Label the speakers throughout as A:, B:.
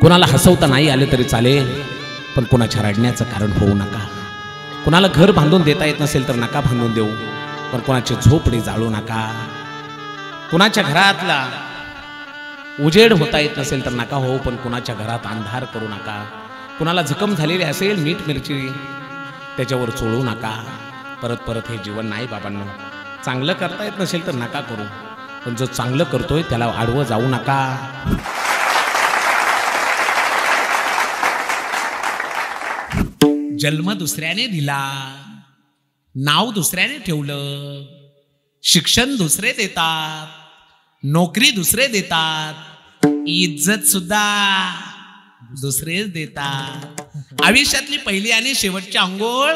A: कुणाला हसवता नाही आले तरी चालेल, पण कुणाच्या रडण्याचं कारण होऊ नका. कुणाला घर बांधून देता येत नसेल तर नका बांधून देऊ, पण कुणाची झोपडी जाळू नका. कुणाच्या घरातला उजेड होता येत नसेल तर नका हो, पण कुणाच्या घरात अंधार करू नका. कुणाला जखम झालेली असेल मीठ मिरची त्याच्यावर चोळू नका. परत परत हे जीवन नाही बाबांनो. चांगलं करता येत नसेल तर नका करू, पण जो चांगलं करतोय त्याला आडवं जाऊ नका. जन्म दुसऱ्याने दिला, नाव दुसऱ्याने ठेवलं, शिक्षण दुसरे देतात, नोकरी दुसरे देतात, इज्जत सुद्धा दुसरेच देतात. आयुष्यातली पहिली आणि शेवटची अंघोळ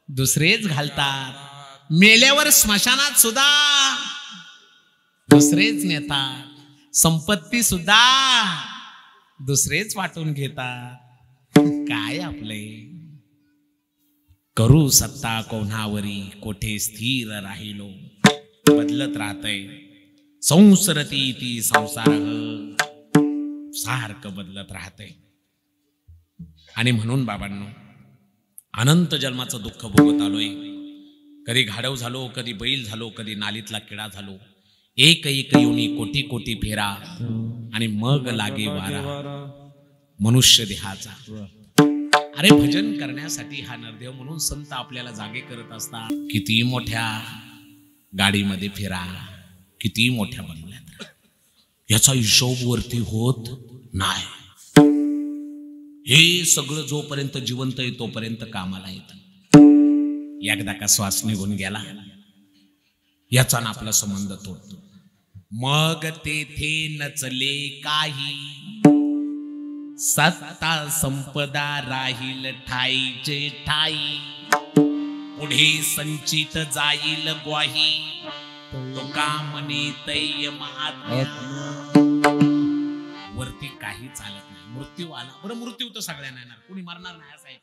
A: दुसरेच घालतात. मेल्यावर स्मशानात सुद्धा दुसरेच नेतात. संपत्ती सुद्धा दुसरेच वाटून घेतात. काय आपले करू सत्ता कोणावरी, कोठे स्थिर राहिलो. बदलत राहतय संसरती ती संसार, सारखं बदलत राहतय. आणि म्हणून बाबांनो, अनंत जन्माचं दुःख भोगत आलोय. कधी घाडव झालो, कधी बैल झालो, कधी नालीतला किडा झालो. एक एक येऊनी कोटी कोटी फेरा, आणि मग लागे वारा मनुष्य देहाचा. अरे भजन करण्यासाठी हा नरदेव म्हणून संत आपल्याला जागे करत असतात. किती मोठ्या गाडीमध्ये फिरा, किती मोठ्या बंगल्यात, याचा हिशोब वरती होत नाही. हे सगळं जोपर्यंत जिवंत आहे तोपर्यंत कामाला येत. एकदा का श्वास निघून गेला याचा ना आपला संबंध तोडतो. मग तेथे नचले काही, सत्ता संपदा राहील ठाईचे ठाई. पुढे संचित जाईल ग्वाही, तुका म्हणे तैय महात्म्या. वरती काही चालत नाही. मृत्यू आला, बरं मृत्यू तर सगळ्यांना येणार, कोणी मरणार नाही असं आहे.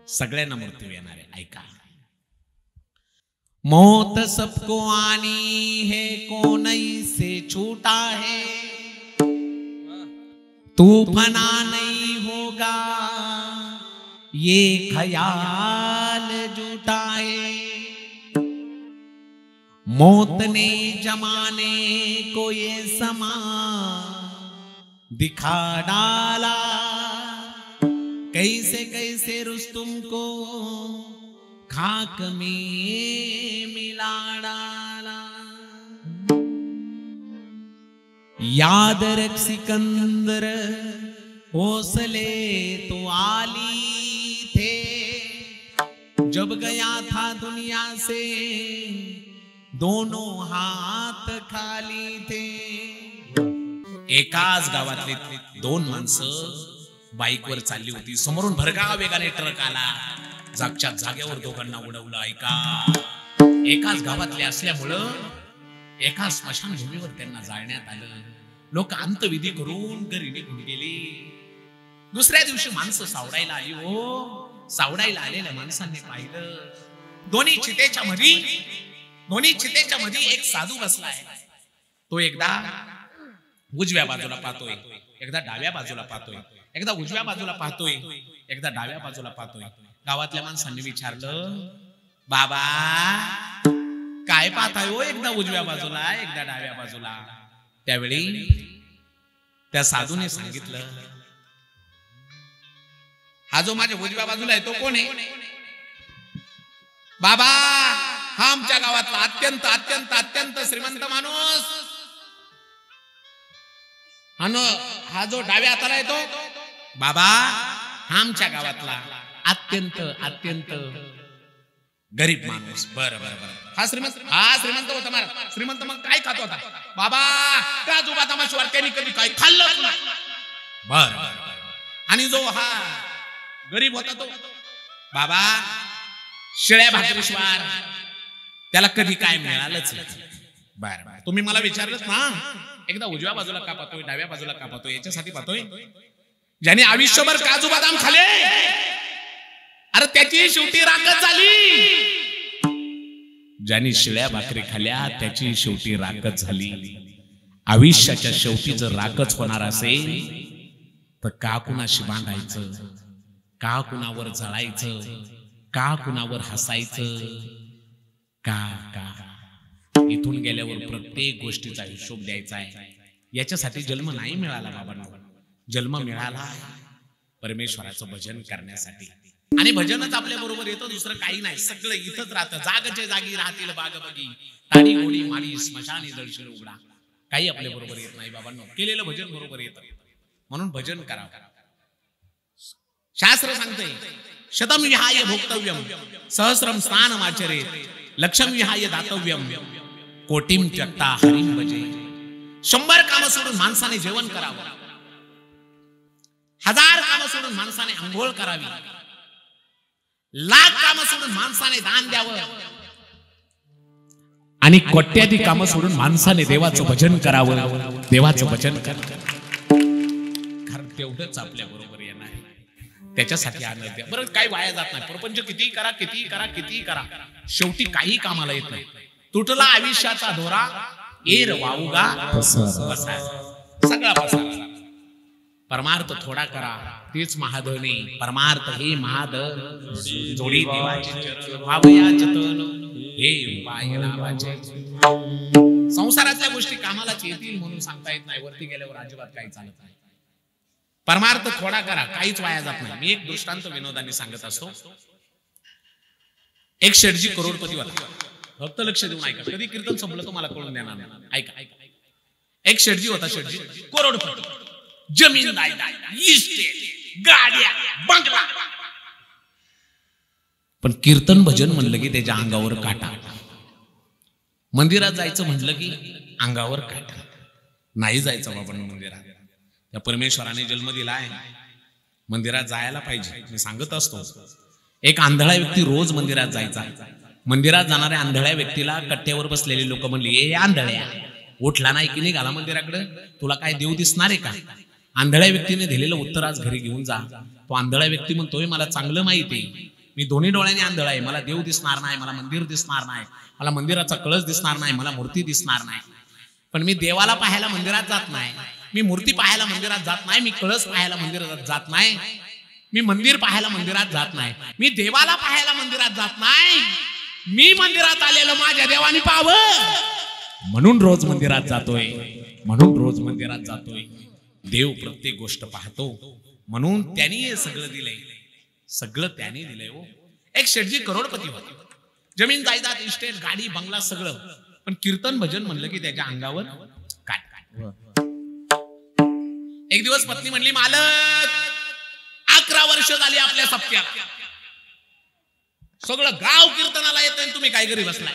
A: सगळ्यांना मृत्यू येणार आहे. ऐका, मौत सबको आनी है, कोण से छूटा है. तू फना नहीं होगा ये ख्याल झूठा है. मौत ने जमाने को ये समा दिखा डाला. कैसे कैसे रुस्तुम को खाक में मिला डाला. याद रख सिकंदर हौसले तो आली थे. जब गया था दुनिया से दोनों हात खाली थे. एकाच गावातले दोन माणसं बाईकवर चालली होती. समोरून भरधाव वेगाने ट्रक आला, जागच्या जागेवर दोघांना उडवलं. ऐका, एकाच गावातले असल्यामुळं एका स्मशानभूमीवर त्यांना जाळण्यात आलं. लोक अंतविधी करून घरी निघून गेली. दुसऱ्या दिवशी माणसं सावडायला आली. हो, सावडायला आलेल्या माणसांनी पाहिलं दोन्ही चितेच्या मध्ये एक साधू बसलाय. तो एकदा उजव्या बाजूला पाहतोय, एकदा डाव्या बाजूला पाहतोय, एकदा उजव्या बाजूला पाहतोय, एकदा डाव्या बाजूला पाहतोय. गावातल्या माणसांनी विचारलं, बाबा काय पाहताय हो, एकदा उजव्या बाजूला एकदा डाव्या बाजूला. त्यावेळी त्या साधूने सांगितलं, हा जो माझ्या उजव्या बाजूला आहे तो कोण आहे. बाबा हा आमच्या गावातला अत्यंत अत्यंत अत्यंत श्रीमंत माणूस. हा जो डाव्या हाताला आहे तो बाबा हा आमच्या गावातला अत्यंत अत्यंत गरीब माणूस. बरं बरं बरं, हा श्रीमंत होता महाराज. श्रीमंत मग काय खात होता बाबा. काजू बदामाशिवाय त्यांनी कधी काय खाल्लं नाही. बरं, आणि जो हा गरीब होता तो बाबा शिळ्या भाकरीशिवाय त्याला कधी काय मिळालंच नाही. बरं, तुम्ही मला विचारलंच ना, एकदा उजव्या बाजूला का पाहतोय, डाव्या बाजूला का पाहतोय. याच्यासाठी पाहतोय ज्याने आयुष्यभर काजू बदाम खाले, अरे त्याची शेवटी राखच झाली. ज्याने शिळ्या भाकरी खाल्या त्याची शेवटी राखच झाली. आयुष्याच्या शेवटी जर राखच होणार असेल तर का कुणाशी भांडायचं, का कुणावर जळायचं, का कुणावर हसायचं, का का इथून गेल्यावर प्रत्येक गोष्टीचा हिशोब द्यायचा आहे. याच्यासाठी जन्म नाही मिळाला बाबांनो, जन्म मिळाला परमेश्वराचं भजन करण्यासाठी. आणि भजनच आपल्या बरोबर येतं, दुसरं काही नाही. सगळं इथंच राहतं. जागच्या जागी राहतील बाग बगी, ताडी गोडी माडी स्मशानी जळशील उघडा. काही आपल्या बरोबर येत नाही बाबांनो, केलेलं भजन बरोबर येतं. म्हणून भजन करावं. शास्त्र सांगतंय शतम विहाय भोक्तव्यम सहस्रम स्नानमाचरेत लक्षम विहाय दातव्यम कोटीम त्यक्ता हरिं भजे. 100 कामं सोडून माणसाने जेवण करावं, 1000 कामं सोडून माणसाने अंघोळ करावी, 1,00,000 कामं सोडून माणसाने दान द्यावं आणि कोट्याधी कामं सोडून माणसाने देवाचं भजन करावं, देवाचं भजन करावं. कारण तेवढंच आपल्या बरोबर येणार आहे. त्याच्यासाठी आनंद द्या. बरं काय वाया जात नाही. प्रपंच किती करा, किती करा, किती करा, शेवटी काही कामाला येत नाही. तुटला आयुष्याचा दोरा एर वाऊगा सगळा पसारा. परमार्थ थोडा करा तेच महाधनी, परमार्थ हे महाधन जोडी देवाचे चरण व्हावया जतन हे उपाय लावाचे. संसारातल्या गोष्टी कामालाच येतील म्हणून सांगता येत नाही. वरती गेल्यावर अजिबात काही चालत नाही. परमार्थ थोडा करा, काहीच वाया जात नाही. मी एक दृष्टांत विनोदाने सांगत असतो. एक शेठजी करोडपती होता. फक्त लक्ष देऊन ऐका, कधी कीर्तन संपलं तुम्हाला कळून देणार नाही. ऐका. एक शेठजी होता, शेठजी करोडपती, जमीन इस्टेट, गाड्या, बंगला. पण कीर्तन भजन म्हणलं की त्याच्या अंगावर काटा. मंदिरात जायचं म्हणलं की अंगावर काटा. नाही जायचं बाबा मंदिरात. त्या परमेश्वराने जन्म दिलाय, मंदिरात जायला पाहिजे. मी सांगत असतो, एक आंधळा व्यक्ती रोज मंदिरात जायचा. मंदिरात जाणाऱ्या आंधळ्या व्यक्तीला कट्ट्यावर बसलेले लोक म्हणले, ए आंधळ्या, उठला नाही की निघाला मंदिराकडे, तुला काय देव दिसणार आहे का? आंधळ्या व्यक्तीने दिलेलं उत्तर आज घरी घेऊन जा. तो आंधळा व्यक्ती म्हणतोय, मला चांगलं माहिती आहे, मी दोन्ही डोळ्याने आंधळा आहे, मला देव दिसणार नाही, मला मंदिर दिसणार नाही, मला मंदिराचा कळस दिसणार नाही, मला मूर्ती दिसणार नाही. पण मी देवाला पाहायला मंदिरात जात नाही, मी मूर्ती पाहायला मंदिरात जात नाही, मी कळस पाहायला मंदिरात जात नाही, मी मंदिर पाहायला मंदिरात जात नाही, मी देवाला पाहायला मंदिरात जात नाही, मी मंदिरात आलेलं माझ्या देवाने पाहावं म्हणून रोज मंदिरात जातोय, म्हणून रोज मंदिरात जातोय. देव प्रत्येक गोष्ट पाहतो म्हणून त्यांनी हे सगळं दिलंय, सगळं त्यांनी दिलंय. हो, एक शेठजी करोडपती होते, जमीन जायदाद इस्टेट गाडी बंगला सगळं. पण कीर्तन भजन म्हणलं की त्याच्या अंगावर काट. एक दिवस पत्नी म्हणली, मालक 11 वर्ष झाली आपल्या सप्त्याला, सगळं गाव कीर्तनाला येतंय, तुम्ही काय घरी बसलाय?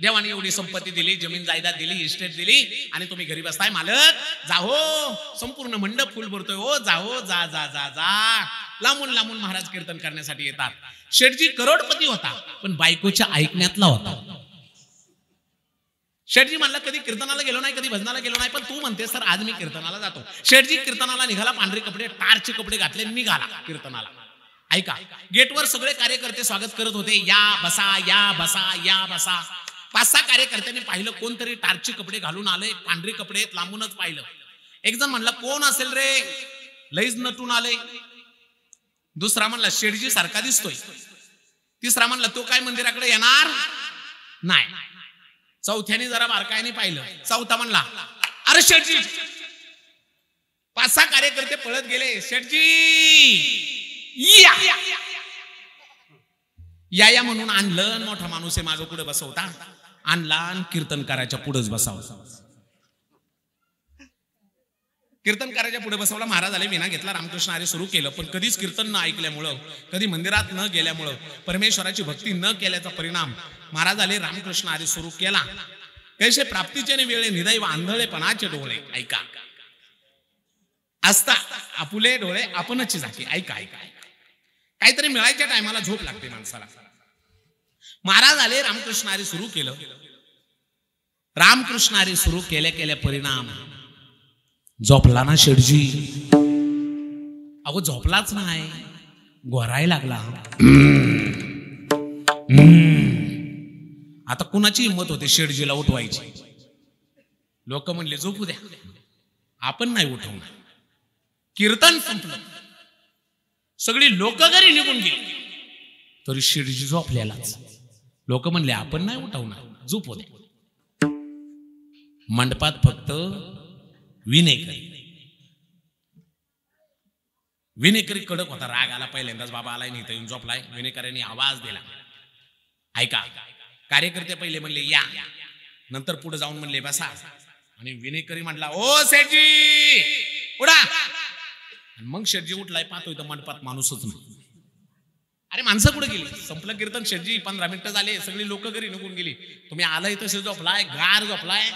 A: देवाने एवढी संपत्ती दिली, जमीन जायदाद दिली, इस्टेट दिली, आणि तुम्ही घरी बसताय. मालक जा हो, संपूर्ण मंडप फुल भरतोय. हो जा, हो जा जा जा जा. लांबून लांबून महाराज कीर्तन करण्यासाठी येतात. शेठजी करोडपती होता पण बायकोच्या ऐकण्यातला होता. शेठजी म्हणला, कधी कीर्तनाला गेलो नाही, कधी भजनाला गेलो नाही, पण तू म्हणते सर आज मी कीर्तनाला जातो. शेठजी कीर्तनाला निघाला, पांढरे कपडे, टारचे कपडे घातले, निघाला कीर्तनाला. ऐका, गेटवर सगळे कार्यकर्ते स्वागत करत होते, या बसा, या बसा, या बसा. 5-6 कार्यकर्त्यांनी पाहिलं, कोणतरी टारचे कपडे घालून आले, पांढरे कपडे, लांबूनच पाहिलं. एक जण म्हणला, कोण असेल रे, लईच नटून आले. दुसरा म्हणला, शेठजी सारखा दिसतोय. तिसरा म्हणला, तो काय मंदिराकडे येणार नाही. चौथ्याने जरा बारकाईने पाहिलं. चौथा म्हणला, अरे शेठजी. 5-6 कार्यकर्ते पळत गेले, शेठजी या म्हणून आणलं. मोठा माणूस आहे, मागं पुढे बसवता आणला आणि कीर्तन करायच्या पुढेच बसावं. कीर्तन करायच्या पुढे बसवला. महाराज आले, विना घेतला, रामकृष्ण हरी सुरू केलं. पण कधीच कीर्तन न ऐकल्यामुळं, कधी मंदिरात न गेल्यामुळं, परमेश्वराची भक्ती न केल्याचा परिणाम महाराज आले, रामकृष्ण हरी सुरू केला. कैसे प्राप्तीचे वेळे निदैव आंधळेपणाचे डोळे. ऐका, असता आपुले डोळे आपणच जाते. ऐका ऐका, काहीतरी मिळायच्या टायमाला झोप लागते माणसाला. महाराज आले, रामकृष्ण हरी सुरू केलं. रामकृष्ण हरी सुरू केल्या केल्या परिणाम, झोपला ना शेठजी. अगो झोपलाच नाही, घोरायला लागला. आता कुणाची हिंमत होते शेठजीला उठवायची? लोक म्हणले झोपू द्या, आपण नाही उठवणार. कीर्तन संपलं, सगळी लोक घरी निघून गेली, तरी शेठजी झोपल्यालाच. लोक म्हणले आपण नाही उठवणार, झोपू द्या. मंडपात फक्त विनेकरी कडक होता. राग आला, पहिल्यांदाच बाबा आलाय नाही तर येऊन झोपलाय. विनेकऱ्यांनी आवाज दिला, ऐका. कार्यकर्ते पहिले म्हणले या, नंतर पुढे जाऊन म्हणले बसा. आणि विनेकरी म्हटला ओ शेठजी उडा. मग शेठजी उठलाय, पाहतोय तर मंडपात माणूसच नाही. अरे माणसं कुठे गेली? संपलं कीर्तन शेठजी, 15 मिनिटं झाले, सगळी लोक घरी निघून गेली, तुम्ही आलाय तसे झोपलाय, गार झोपलाय.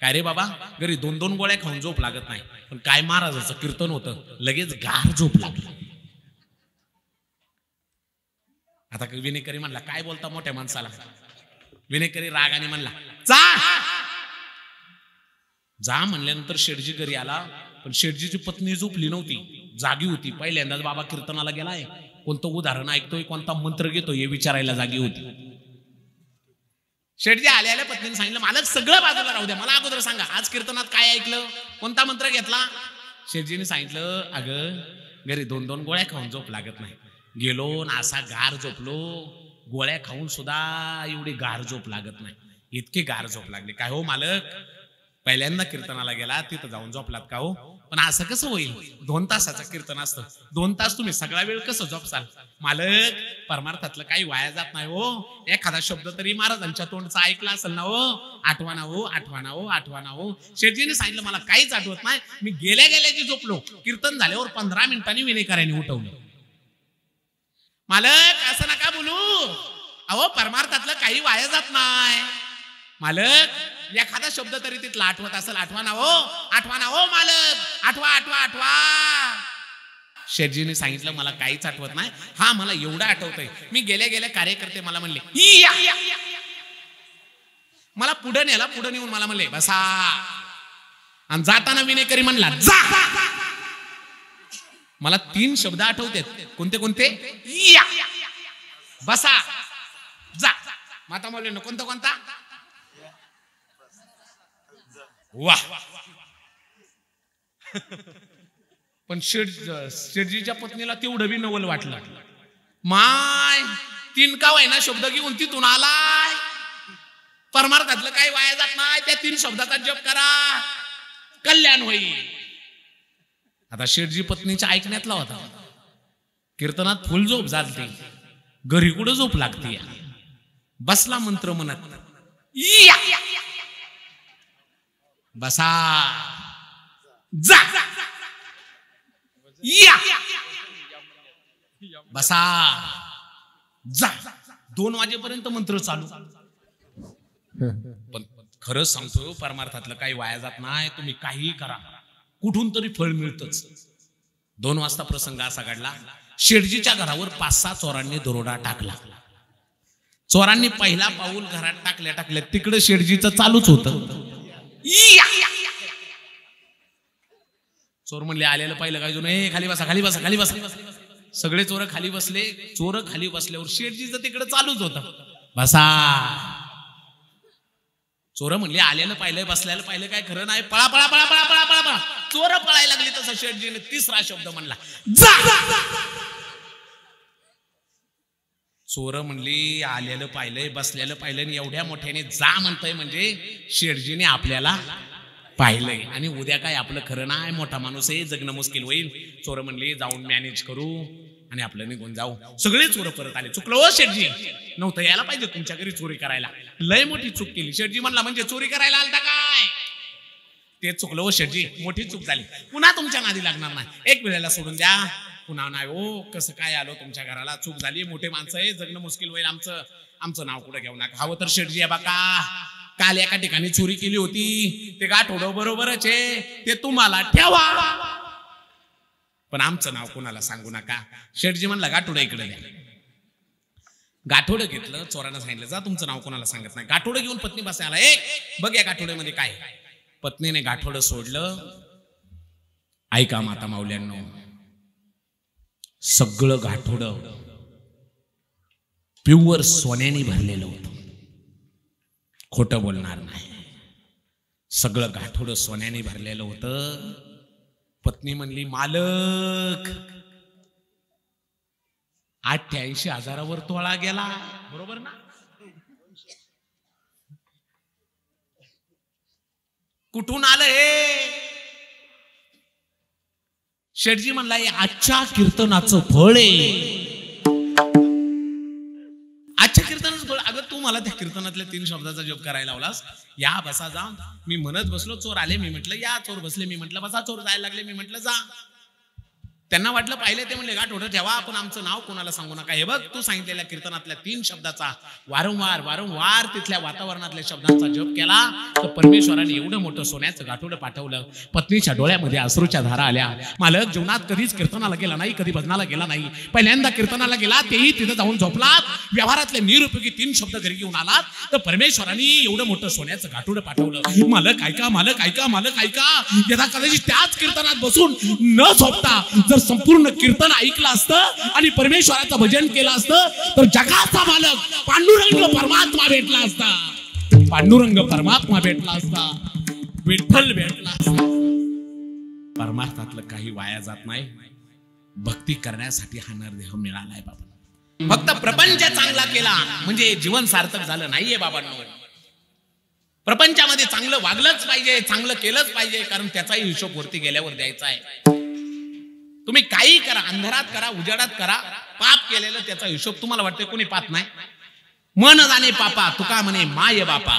A: काय रे बाबा, घरी 2-2 गोळ्या खाऊन झोप लागत नाही, पण काय महाराजाचं कीर्तन होतं, लगेच गार झोप लागली. आता विनेकरी म्हणला काय बोलता मोठ्या माणसाला? विनेकरी रागाने म्हणला जा. जा म्हणल्यानंतर शेठजी घरी आला, पण शेठजीची पत्नी झोपली नव्हती, जागी होती. पहिल्यांदाच बाबा कीर्तनाला गेलाय, कोणतं उदाहरण ऐकतोय, कोणता मंत्र घेतोय हे विचारायला जागी होती. शेठजी आल्या पत्नीने सांगितलं मालक सगळं बाजूला राहू द्या, मला अगोदर सांगा आज कीर्तनात काय ऐकलं, कोणता मंत्र घेतला? शेठजीने सांगितलं अगं घरी 2-2 गोळ्या खाऊन झोप लागत नाही, गेलो ना असा गार झोपलो, गोळ्या खाऊन सुद्धा एवढी गार झोप लागत नाही, इतकी गार झोप लागली. काय हो मालक, पहिल्यांदा कीर्तनाला गेला तिथं जाऊन झोपलात का हो? पण असं कसं होईल, 2 तासाचं कीर्तन असतं, 2 तास तुम्ही सगळा वेळ कसं झोपसाल? मालक परमार्थातलं काही वाया जात नाही हो, एखादा शब्द तरी महाराजांच्या तोंडचा ऐकला असेल ना हो, आठवणा हो, आठवणा हो, आठवणा हो. शेठजीने सांगितलं मला काहीच आठवत नाही, मी गेल्या गेल्याची झोपलो, कीर्तन झाल्यावर 15 मिनिटांनी विनेकरांनी उठवलं. मालक असं नका बोलू, अहो परमार्थातलं काही वाया जात नाही. मालक एखादा शब्द तरी तिथला आठवत असेल, आठवणा हो, आठवणा हो मालक, आठवा आठवा आठवा. शेठजीने सांगितलं मला काहीच आठवत नाही, हा मला एवढं आठवतंय, मी गेल्या गेल्या कार्यकर्ते मला म्हणले मला पुढे नेला, पुढे नेऊन मला म्हणले बसा, आणि जाताना विनेकरी म्हणला जा. मला 3 शब्द आठवतात, कोणते कोणते? या, बसा, जा. माता म्हणले ना कोणता कोणता? वाह. पण शेठजीच्या पत्नीला तेवढं बी नवल वाटलं. माय 3 का वायना शब्द घेऊन तिथून आलाय, परमार्थातलं काही वाया जात नाही, त्या 3 शब्दाचा जप करा, कल्याण होईल. आता शेठजी पत्नीच्या ऐकण्यातला होता, कीर्तनात फुल झोप झालती, घरी कुठं झोप लागती. बसला मंत्र म्हणत बसा, जा, या, बसा, जा. 2 वाजेपर्यंत मंत्र चालू. पण खरंच सांगतो परमार्थातलं काही वाया जात नाही, तुम्ही काही करा कुठून तरी फळ मिळतच. 2 वाजता प्रसंग असा घडला, शेठजीच्या घरावर 5-6 चोरांनी दरोडा टाकला. चोरांनी पहिला पाऊल घरात टाकल्या तिकडे शेठजीचं चालूच होतं. चोर म्हणले आलेलं पाहिलं काय जुने, खाली बसा खाली बसा खाली बसा. सगळे चोर खाली बसले. चोर खाली बसल्यावर शेठजीचं तिकडे चालूच होतं, बसा. चोर म्हणले आलेलं पाहिलं बसल्याला पाहिलं काय खरं नाही, पळा पळा पळा पळा पळा पळा पळा. चोर पळायला लागली तसं शेठजीने 3रा शब्द म्हणला जा. चोर म्हणली आलेलं पाहिलंय बसलेलं पाहिलं, एवढ्या मोठ्याने जा म्हणतंय म्हणजे शेठजीने आपल्याला पाहिलंय, आणि उद्या काय आपलं खरं नाही, मोठा माणूस आहे, जगणं मुश्किल होईल. चोर म्हणले जाऊन मॅनेज करू आणि आपलं निघून जाऊ. सगळे चोर परत आले. चुकलं हो शेठजी, नव्हतं यायला पाहिजे तुमच्या घरी चोरी करायला, लय मोठी चूक केली. शेठजी म्हणला म्हणजे चोरी करायला आलता काय? ते चुकलं हो शेठजी, मोठी चूक झाली, पुन्हा तुमच्या नादी लागणार नाही, एक वेळेला सोडून द्या, पुन्हा नाही हो. कसं काय आलो तुमच्या घराला, चूक झाली, मोठे माणसं आहे, जगणं मुश्किल होईल, आमचं नाव कुठं घेऊ नका. हवं तर शेठजी आहे बघा, काल एका ठिकाणी चोरी केली होती, ते गाठोडं बरोबरच आहे, ते तुम्हाला ठेवा, पण आमचं नाव कोणाला सांगू नका. शेठजी म्हणला गाठोडं इकडे द्या. गाठोडं घेतलं, चोरानं सांगितलं जा तुमचं नाव कोणाला सांगत नाही. गाठोडं घेऊन पत्नी बसायला, बघ या गाठोड्यामध्ये काय. पत्नीने गाठोडं सोडलं. ऐका माता माऊल्यांनो, सगळं गाठोडं प्युअर सोन्याने भरलेलं होतं, खोटं बोलणार नाही. सगळं गाठोडं सोन्याने भरलेलं होतं. पत्नी म्हणली, मालक 88,000वर तोळा गेला. बरोबर ना? कुठून आलं हे? शेठजी म्हणला, हे आजच्या कीर्तनाचं फळ आहे. आजच्या कीर्तनाचं फळ. अगं तू मला त्या कीर्तनातल्या 3 शब्दाचा जप करायला लावलास. या बसा जा. मी म्हणत बसलो, चोर आले. मी म्हटलं या. चोर बसले. मी म्हटलं बसा. चोर जायला लागले. मी म्हटलं जा. त्यांना वाटलं पाहिलं. ते म्हणले गाठ ओढं ठेवा, आपण आमचं नाव कोणाला सांगू नका. हे बघ, तू सांगितलेल्या कीर्तनातल्या 3 शब्दाचा वारंवार तिथल्या वातावरणातल्या शब्दांचा जप केला तर परमेश्वराने एवढं मोठं सोन्याचं गाठोडं पाठवलं. पत्नीच्या डोळ्यामध्ये अश्रूच्या धारा आल्या. मालक जीवनात कधीच कीर्तनाला गेला नाही, कधी भजनाला गेला नाही. पहिल्यांदा कीर्तनाला गेला, तेही तिथं जाऊन झोपलात. व्यवहारातले निरुपयोगी 3 शब्द घरी घेऊन आलात तर परमेश्वराने एवढं मोठं सोन्याचं गाठोडं पाठवलं. मालक ऐका, मालक ऐका, मालक ऐका. यदा कदाचित त्याच कीर्तनात बसून न झोपता जर संपूर्ण कीर्तन ऐकलं असतं आणि परमेश्वराचं भजन केलं असतं तर जगाचा मालक पांडुरंग परमात्मा भेटला असता. पांडुरंग परमात्मा भेटला असता. विठ्ठल भेटला असता. परमार्थातलं काही वाया जात नाही. भक्ती करण्यासाठी हा नरदेह मिळालाय बाबा. फक्त प्रपंच चांगला केला म्हणजे जीवन सार्थक झालं नाहीये बाबांनो. प्रपंचामध्ये चांगलं वागलंच पाहिजे, चांगलं केलंच पाहिजे, कारण त्याचाही हिशोब वरती गेल्यावर द्यायचा आहे. तुम्ही काही करा, अंधारात करा, उजाडात करा, पाप केलेलं त्याचा हिशोब तुम्हाला वाटतंय कोणी पाप नाही. मन जाणे पापा तुका म्हणे माय बापा.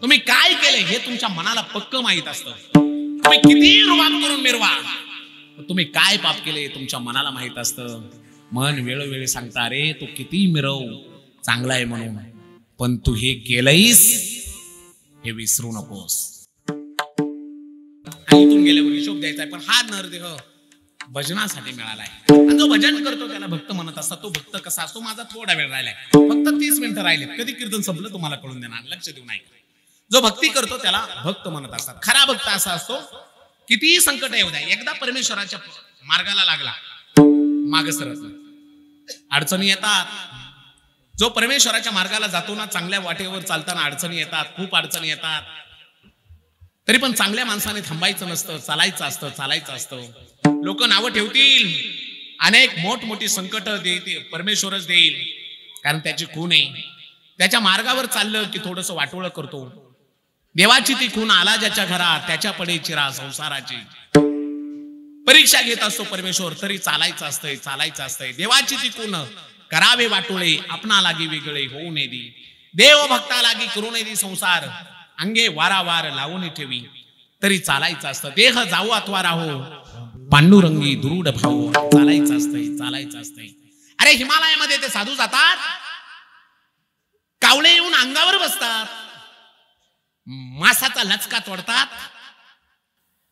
A: तुम्ही काय केले हे तुमच्या मनाला पक्क माहित असतं. तुम्ही किती रुबाब करून मिरवा, तुम्ही काय पाप केले तुमच्या मनाला माहित असतं. मन वेळोवेळी सांगता, रे तू किती मिरव चांगला आहे म्हणून, पण तू हे केलंयस हे विसरू नकोस. आणि इथून गेल्यावर हिशोब द्यायचा आहे. पण हा नरदेह भजनासाठी मिळालाय. आणि जो भजन करतो त्याला भक्त म्हणत असतात. तो भक्त कसा असतो? माझा थोडा वेळ राहिलाय, फक्त 30 मिनिटं राहिलेत, कधी कीर्तन संपलं तुम्हाला कळून देणार. लक्ष देऊ नाही. जो भक्ती करतो त्याला भक्त म्हणत असतात. खरा भक्त असा असतो, कितीही संकट येऊ द्या, एकदा परमेश्वराच्या मार्गाला लागला माग सरत नाही. अडचणी येतात. जो परमेश्वराच्या मार्गाला जातो ना, चांगल्या वाटेवर चालताना अडचणी येतात, खूप अडचणी येतात. तरी पण चांगल्या माणसाने थांबायचं नसतं, चालायचं असतं. लोक नावं ठेवतील, अनेक मोठमोठी संकट देईल, परमेश्वरच देईल, कारण त्याची खून आहे. त्याच्या मार्गावर चाललं की थोडस वाटोळ करतो. देवाची ती खून आला ज्याच्या घरात, त्याच्या पडे चिरा संसाराची. परीक्षा घेत असतो परमेश्वर, तरी चालायचं असतंय. देवाची ती खून करावे वाटोळे, आपणा लागी वेगळे होऊ नये दी. देव भक्ता लागी करू नये दी संसार, अंगे वारावार लावून ठेवी, तरी चालायचं असतं. देह जाऊ अथवा राहो, पांडुरंगी दुरुड भाऊ. चालायचं असतंय. अरे हिमालयामध्ये ते साधू जातात, कावळे येऊन अंगावर बसतात, मासाचा लचका तोडतात,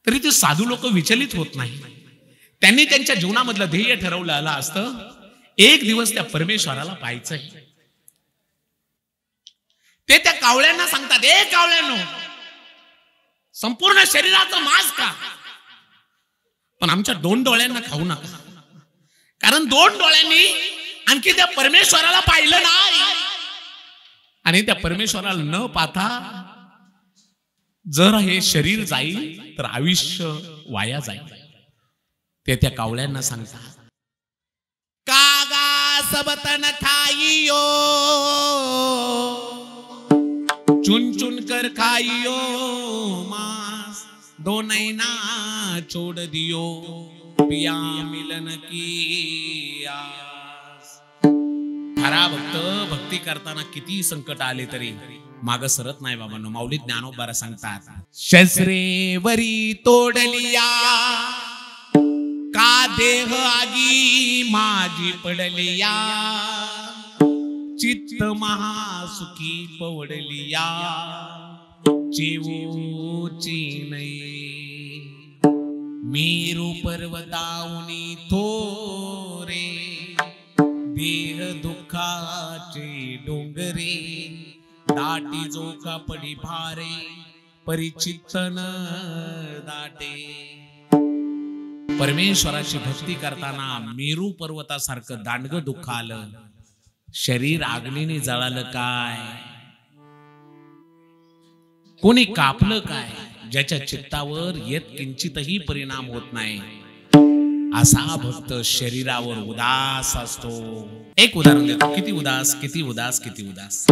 A: तरी ते साधू लोक विचलित होत नाही. त्यांनी त्यांच्या जीवनामधलं ध्येय ठरवलं असतं, एक दिवस त्या परमेश्वराला पाहायचंय. ते त्या कावळ्यांना सांगतात, ए कावळ्यांनो, संपूर्ण शरीराचं मांस खा, पण आमच्या 2 डोळ्यांना खाऊ नका, कारण 2 डोळ्यांनी आणखी त्या परमेश्वराला पाहिलं नाही. आणि त्या परमेश्वराला न पाहता जर हे शरीर जाईल तर आयुष्य वाया जाईल. ते त्या कावळ्यांना सांगतात, कागा सबतन खाइयो, चुन चुन कर खाइयो मांस, दो नैना छोड़ दियो, पिया मिलन की आस. खरा भक्त भक्ती करताना किती संकट आले तरी माग सरत नाही बाबांनो. माऊली ज्ञानोबारा सांगतात, शस्त्रेवरी तोडलिया का देह आगी माझी पडलिया, चित्त महासुखी पवडलिया, चिवूची नाही मेरू पर्वताउनी थोरे, देह दुःखाचे डोंगरे, दाटी जो कापडी भारे, परिचित्तन दाटे. परमेश्वराची भक्ती करताना मेरू पर्वतासारखं दांडग दुःख आलं, शरीर आगीने जळालं काय. कोणी कापलं काय, ज्याच्या चित्तावर येत किंचितही परिणाम होत नाही असा भक्त शरीरावर उदास असतो. एक उदाहरण देतो. किती उदास, किती उदास, किती उदास.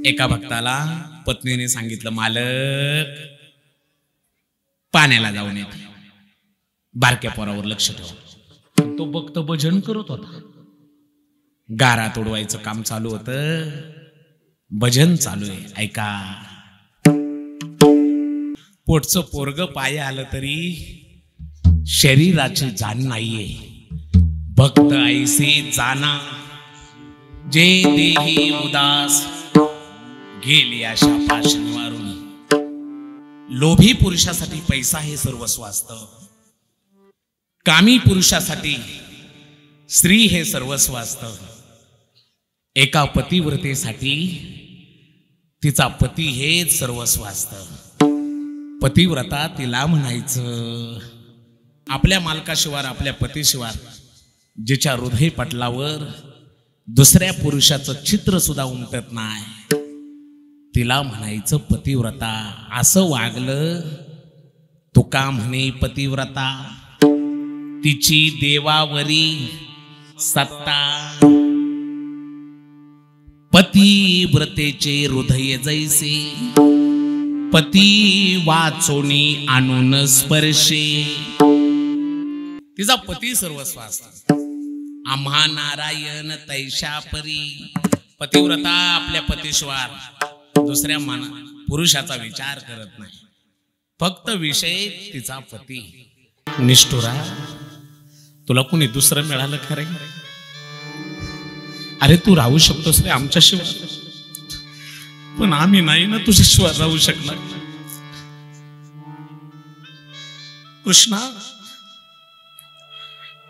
A: एका भक्ताला पत्नीने सांगितलं, मालक पाण्याला जाऊन येते, बारक्या पोरावर लक्ष ठेवा. तो भक्त भजन करत होता, गारा तोडवायचं काम चालू होतं, भजन चालू आहे. ऐका, पोटचं पोरग पाय आलं तरी शरीराची जाण नाहीये. भक्त ऐसे जाना जे देही उदास, गेली आशा पाश निवारून. लोभी पुरुषासाठी पैसा हे सर्वस्व असतं, कामी पुरुषासाठी स्त्री हे सर्वस्व असतं. एका पतिव्रतेसाठी तिचा पती हेच सर्वस्व असतं. पतिव्रता तिला म्हणायचं, आपल्या मालकाशिवाय, आपल्या पतीशिवाय जिच्या हृदय पटलावर दुसऱ्या पुरुषाचं चित्र सुद्धा उमटत नाही, तिला म्हणायचं पतिव्रता. असं वागलं तुका म्हणे पतिव्रता, तिची देवावरी सत्ता. पतिव्रतेचे हृदय जैसे, पती वाचोनी आणून स्पर्शे. तिचा पती सर्वस्व असतो. आम्हा नारायण तैशा परी. पतिव्रता आपल्या पतीशिवाय दुसऱ्या पुरुषाचा विचार करत नाही, फक्त विषय तिचा पती. निष्ठुरा, तुला कोणी दुसरं मिळालं खरे? अरे तू राहू शकतोस रे आमच्याशिवाय, पण आम्ही नाही ना तुझ्याशिवाय राहू शकणार. कृष्णा,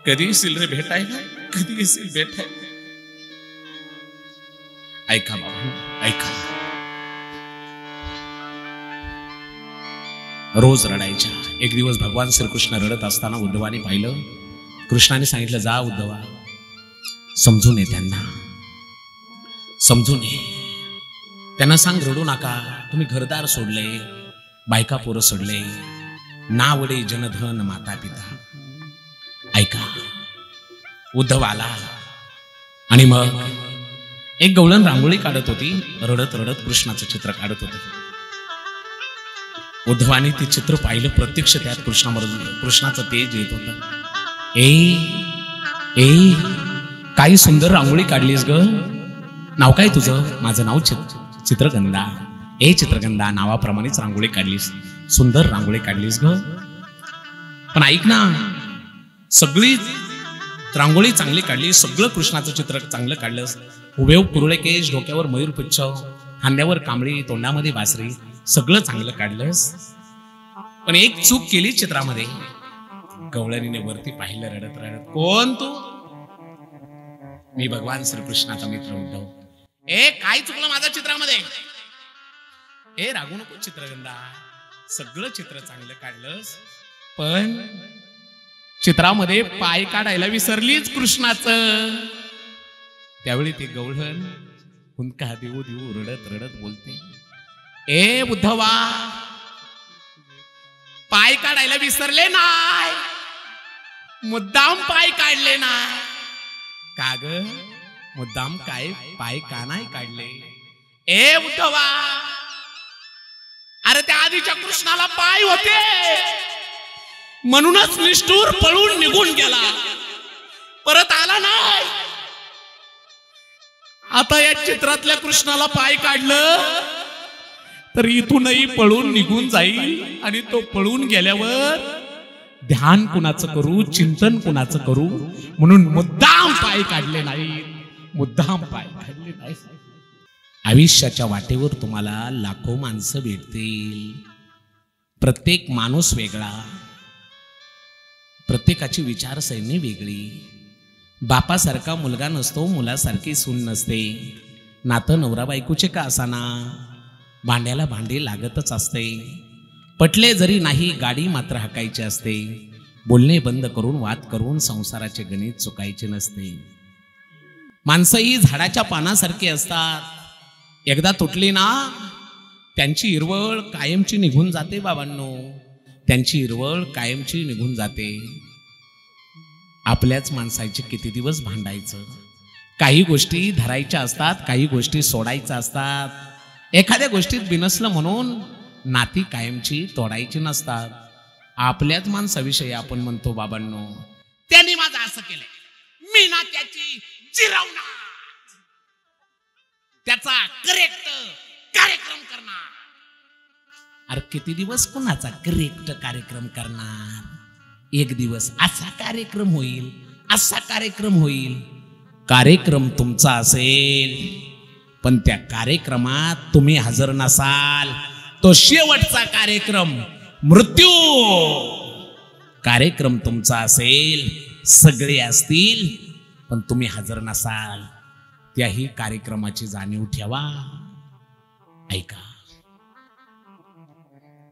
A: कधी येशील रे भेटायला, कधी येशील भेटायला? ऐका बाबा, ऐका. रोज रडायच्या. एक दिवस भगवान श्रीकृष्ण रडत असताना उद्धवाने पाहिलं. कृष्णाने सांगितलं, जा उद्धवा, समजून ये त्यांना, समजून ये. त्यांना सांग रडू नका, तुम्ही घरदार सोडले, बायका पोरं सोडले, नावडे जनधन माता पिता. ऐका. उद्धव आला आणि मग एक गवळण रांगोळी काढत होती, रडत रडत कृष्णाचं चित्र काढत होती. उद्धवाने ते चित्र पाहिलं. प्रत्यक्ष त्यात कृष्णाचं तेज येत होतं. ए काही सुंदर रांगोळी काढलीस ग. नाव काय तुझं? माझं नाव चित्रगंधा. चित्रगंधा, नावाप्रमाणेच रांगोळी काढलीस, सुंदर रांगोळी काढलीस ग. पण ऐक ना, सगळी रांगोळी चांगली काढली, सगळं कृष्णाचं चित्र चांगलं काढलंस. हुबेहूब कुरळे केश, डोक्यावर मयूरपुच्छ, खांद्यावर कांबळी, तोंडामध्ये बासरी, सगळं चांगलं काढलंस. पण एक चूक केली चित्रामध्ये. गवळणीने वरती पाहिलं रडत रडत. कोण तू? मी भगवान श्रीकृष्णाचा मित्र उद्धव. काय चुकलं माझ्या चित्रामध्ये? रागू नको चित्रगंधा, सगळं चित्र चांगलं काढलंस, पण चित्रामध्ये पाय काढायला विसरलीच कृष्णाचं. त्यावेळी ते गवळण हुंदका देऊ देऊ रडत रडत बोलते, उद्धवा, पाय काढायला विसरले नाही, मुद्दाम पाय काढले नाही का ग? मुद्दाम काय पाय का नाही काढले? उद्धवा, अरे त्या आधीच्या कृष्णाला पाय होते म्हणूनच निष्ठूर पळून निघून गेला, परत आला नाही. आता या चित्रातल्या कृष्णाला पाय काढलं तर इथूनही पळून निघून जाईल, आणि तो पळून गेल्यावर ध्यान कुणाचं करू, चिंतन कुणाचं करू, म्हणून मुद्दाम पाय काढले नाही, मुद्दाम पाय काढले नाही. आयुष्याच्या वाटेवर तुम्हाला लाखो माणसं भेटतील, प्रत्येक माणूस वेगळा, प्रत्येकाची विचारसरणी वेगळी. बापासारखा मुलगा नसतो, मुलासारखी सून नसते. नातं नवरा बायकोचे का असाना, भांड्याला भांडे लागतच असते. पटले जरी नाही, गाडी मात्र हाकायची असते. बोलणे बंद करून वाद करून संसाराचे गणित चुकायचे नसते. माणसं ही झाडाच्या पानासारखी असतात, एकदा तुटली ना त्यांची हिरवळ कायमची निघून जाते बाबांनो, त्यांची हिरवळ कायमची निघून जाते. आपल्याच माणसाचे किती दिवस भांडायचं. काही गोष्टी धरायच्या असतात, काही गोष्टी सोडायच्या असतात. एखाद्या गोष्टीत बिनसलं म्हणून नाती कायमची तोडायची नसतात. आपल्याच माणसाविषयी आपण म्हणतो बाबांनो, त्यांनी माझं असं केलंय, मी ना त्याची जिरवणार, त्याचा करेक्ट कार्यक्रम करणार. अरे किती दिवस कोणाचा करेक्ट कार्यक्रम करणार? एक दिवस असा कार्यक्रम होईल, असा कार्यक्रम होईल. कार्यक्रम तुमचा असेल पण त्या कार्यक्रमात तुम्ही हजर नसाल. तो शेवटचा कार्यक्रम, मृत्यू. कार्यक्रम तुमचा असेल, सगळे असतील पण तुम्ही हजर नसाल. त्याही कार्यक्रमाची जाणीव ठेवा. ऐका,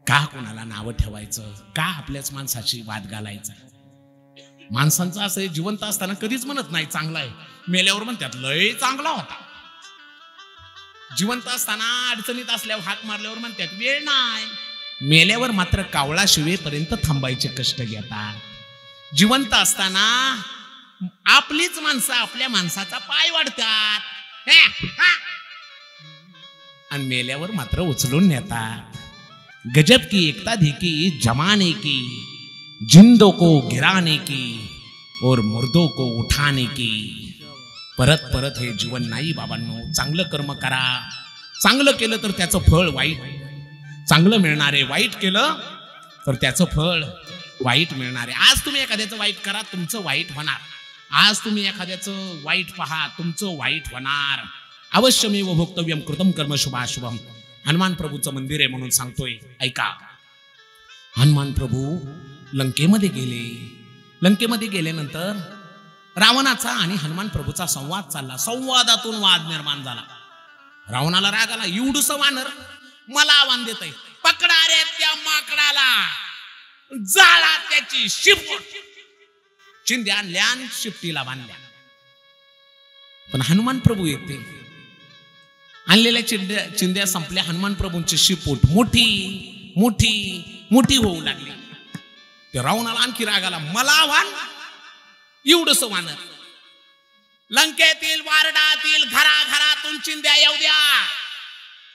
A: का कोणाला नावं ठेवायचं? का आपल्याच माणसाची वाद घालायचा? माणसांचं असं जिवंत असताना कधीच म्हणत नाही चांगला आहे, मेल्यावर म्हणतात लय चांगला होता. जिवंत असताना अडचणीत असल्यावर हाक मारल्यावर म्हणतात वेळ नाही. मेल्यावर मात्र कावळा शिवेपर्यंत थांबायचे कष्ट घेतात. जिवंत असताना आपलीच माणसं आपल्या माणसाचा पाय वाढतात आणि मेल्यावर मात्र उचलून नेतात. गजब की एकता देखी जमाने की, जिंदों को गिराने की और मुर्दों को उठाने की. परत परत हे जीवन नाही बाबांनो. चांगलं कर्म करा. चांगलं केलं तर त्याचं फळ वाईट चांगलं मिळणार आहे, वाईट केलं तर त्याचं फळ वाईट मिळणार आहे. आज तुम्ही एखाद्याचं वाईट करा, तुमचं वाईट होणार. आज तुम्ही एखाद्याचं वाईट पहा, तुमचं वाईट होणार. अवश्यमेव भोक्तव्यम कृतम कर्म शुभाशुभम. हनुमान प्रभूचं मंदिर आहे म्हणून सांगतोय, ऐका. हनुमान प्रभू लंकेमध्ये गेले. लंकेमध्ये गेल्यानंतर रावणाचा आणि हनुमान प्रभूचा संवाद चालला. संवादातून वाद निर्माण झाला. रावणाला राग आला, एवढूस वानर मला आव्हान देत आहे, पकडा रे त्या माकडाला, जाळा त्याची शिपूट. चिंध्या आणल्या आणि शिपटीला बांधल्या. पण हनुमान प्रभू येते. आणलेल्या चिंध्या संपल्या. हनुमान प्रभूंची शिपूट मोठी मोठी मोठी होऊ लागली. ते रावणाला आणखी राग आला, मला आव्हान, एवढंच वानर. लंकेतील वारडातील घराघरातून चिंध्या येऊ द्या.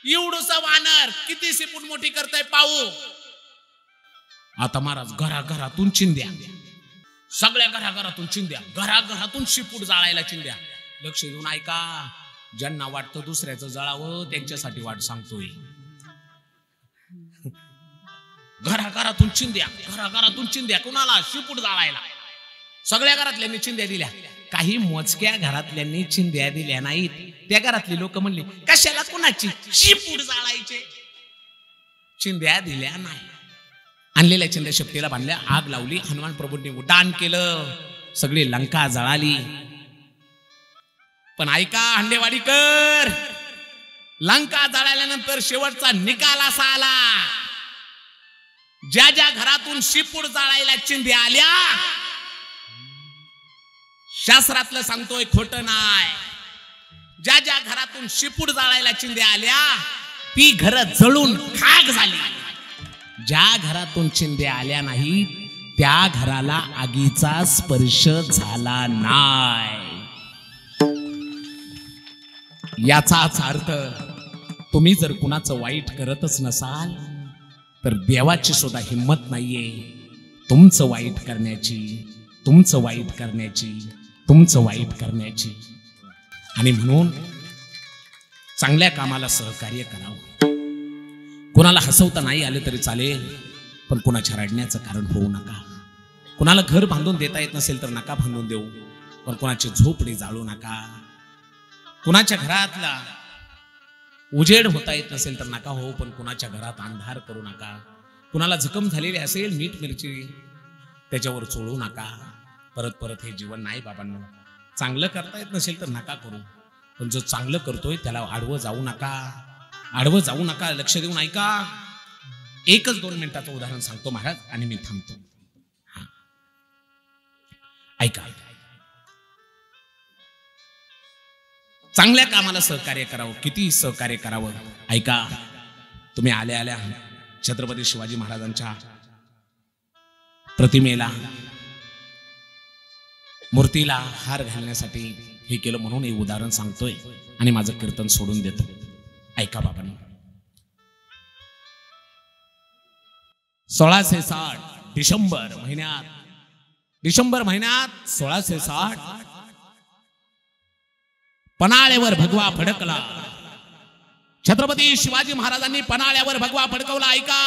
A: एवढंच वानर किती शिपूट मोठी करतय पाहू. आता महाराज घराघरातून चिंध्या, सगळ्या घराघरातून चिंध्या, घराघरातून शिपूट जाळायला चिंध्या. लक्ष देऊन ऐका. ज्यांना वाटतं दुसऱ्याचं जळावं त्यांच्यासाठी वाट सांगतोय. घराघरातून चिंध्या, घराघरातून चिंध्या. कुणाला? शिपूट जाळायला. सगळ्या घरातल्यांनी चिंध्या दिल्या. काही मोजक्या घरातल्यांनी चिंध्या दिल्या नाहीत. त्या घरातली लोक म्हणली कशाला कुणाची शिपूट जाळायचे. चिंध्या दिल्या नाही. आणलेल्या चिंध्या शिपटीला बांधल्या, आग लावली. हनुमान प्रभूंनी उड्डाण केलं. सगळी लंका जळाली. पण ऐका हंडेवाडीकर, लंका जळाल्यानंतर शेवटचा निकाल असा आला, ज्या ज्या घरातून शिपूट जाळायला चिंध्या आल्या, शास्त्रातलं सांगतोय खोटं नाही, ज्या ज्या घरातून शिपूट जाळायला चिंध्या आल्या ती घर जळून खाक झाली. ज्या घरातून चिंध्या आल्या नाही त्या घराला आगीचा स्पर्श झाला नाही. याचाच अर्थ तुम्ही जर कुणाचं वाईट करतच नसाल तर देवाची सुद्धा हिम्मत नाहीये तुमचं वाईट करण्याची, तुमचं वाईट करण्याची, तुमचं वाईट करण्याची. आणि म्हणून चांगल्या कामाला सहकार्य करावं. कुणाला हसवता नाही आलं तरी चालेल, पण कुणाच्या रडण्याचं कारण होऊ नका. कुणाला घर बांधून देता येत नसेल तर नका बांधून देऊ, पण कुणाची झोपडी जाळू नका. कुणाच्या घरातला उजेड होता येत नसेल तर नका हो, पण कुणाच्या घरात अंधार करू नका. कुणाला जखम झालेली असेल मीठ मिरची त्याच्यावर चोळू नका. परत परत हे जीवन नाही बाबांनो. चांगलं करता येत नसेल तर नका करू, पण जो चांगलं करतोय त्याला आडवं जाऊ नका, आडवं जाऊ नका. लक्ष देऊन ऐका. एकच 2 मिनिटाचं उदाहरण सांगतो महाराज आणि मी थांबतो. ऐका. चांगल्या कामाला सहकार्य करावं. किती सहकार्य करावं ऐका. तुम्ही आल्या आल्या छत्रपती शिवाजी महाराजांच्या प्रतिमेला मूर्तीला हार घालण्यासाठी हे केलं म्हणून हे उदाहरण सांगतोय आणि माझं कीर्तन सोडून देतो. ऐका बाबांनो. 1660 डिसेंबर महिन्यात 1660 पन्हाळ्यावर भगवा फडकला. छत्रपती शिवाजी महाराजांनी पन्हाळ्यावर भगवा फडकवला. ऐका,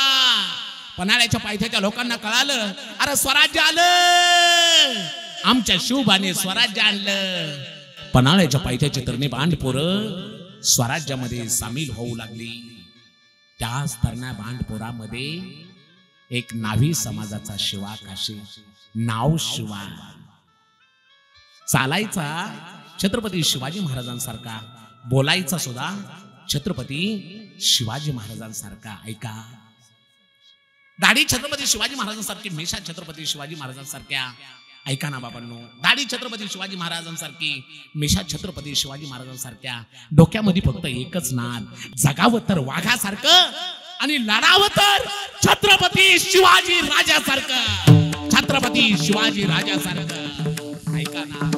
A: पन्हाळ्याच्या पायथ्याच्या लोकांना कळालं, अरे स्वराज्य आलं, आमच्या शिवबाने स्वराज्य आणलं. पन्हाळ्याच्या पायथ्याची तरणी बांडपोरं स्वराज्यामध्ये सामील होऊ लागली. त्याच तरण्या बांडपोरामध्ये एक नावी समाजाचा शिवा काशी, नाव शिवा, चालायचा छत्रपती शिवाजी महाराजांसारखा, बोलायचा सुद्धा छत्रपती शिवाजी महाराजांसारखा. ऐका, दाढी छत्रपती शिवाजी महाराजांसारखी, मिशा छत्रपती शिवाजी महाराजांसारख्या. ऐका ना बाबांनो, दाढी छत्रपती शिवाजी महाराजांसारखी, मिशा छत्रपती शिवाजी महाराजांसारख्या. डोक्यामध्ये फक्त एकच नाद, जगावं तर वाघासारखं आणि लढावं तर छत्रपती शिवाजी राजासारखं. छत्रपती शिवाजी राजासारखं. ऐका ना,